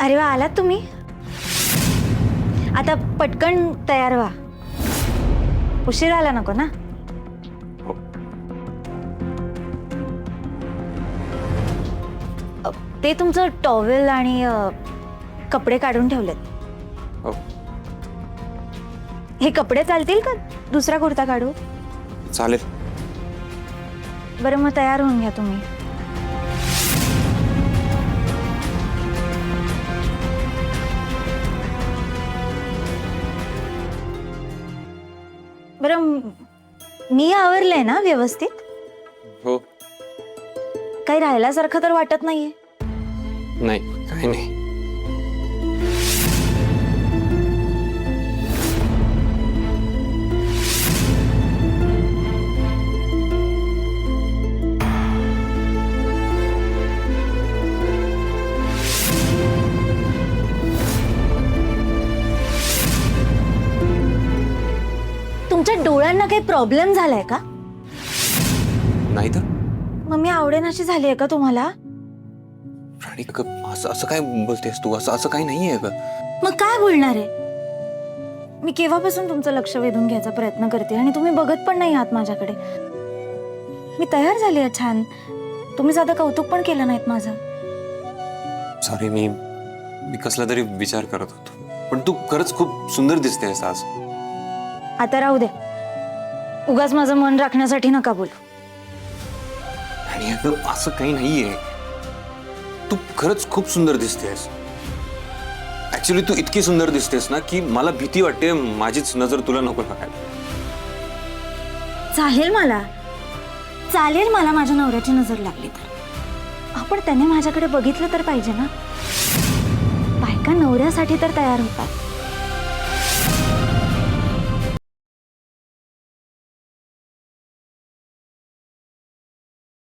अरे वा, आलात तुम्ही. आता पटकन तयार व्हा, उशीर आला नको ना. हो. ते तुमचं टॉवेल आणि कपडे काढून ठेवलेत. हो. हे कपडे चालतील का दुसरा कुर्ता काढू? चालेल. बरं मग तयार होऊन घ्या तुम्ही. बरं मी आवरलंय ना व्यवस्थित? हो. काही राहिल्यासारखं तर वाटत नाहीये. नाही, काही नाही. तुमच्या डोळ्यांना काही प्रॉब्लेम झालाय का? नाही तर मग मी आवडेनाशी झाली आहे का तुम्हाला? राणी, असं असं काय बोलतेस तू? असं असं काही नाहीये ग. मग काय बोलणार आहे? मी केव्हापासून तुमचं लक्ष वेधून घ्यायचा प्रयत्न करते आणि तुम्ही बघत पण नाही आहात माझ्याकडे. मी तयार झाली आहे छान. तुम्ही साधं कौतुक पण केलं नाहीत माझं. सॉरी, मी कसला तरी विचार करत होतो. पण तू खरंच खूप सुंदर दिसतेस आज. आता राहू दे, उगाच माझं मन राखण्यासाठी नका बोलू. आणि अगं असं काही नाहीये. तू खरंच खूप सुंदर दिसतेस. ऍक्च्युली तू इतकी सुंदर दिसतेस ना की मला भीती वाटते माझीच नजर तुला नको लागायला. चालेल मला माझ्या नवऱ्याची नजर लागली तर. आपण त्याने माझ्याकडे बघितलं तर पाहिजे ना. बायका नवऱ्यासाठी तर तयार होतात.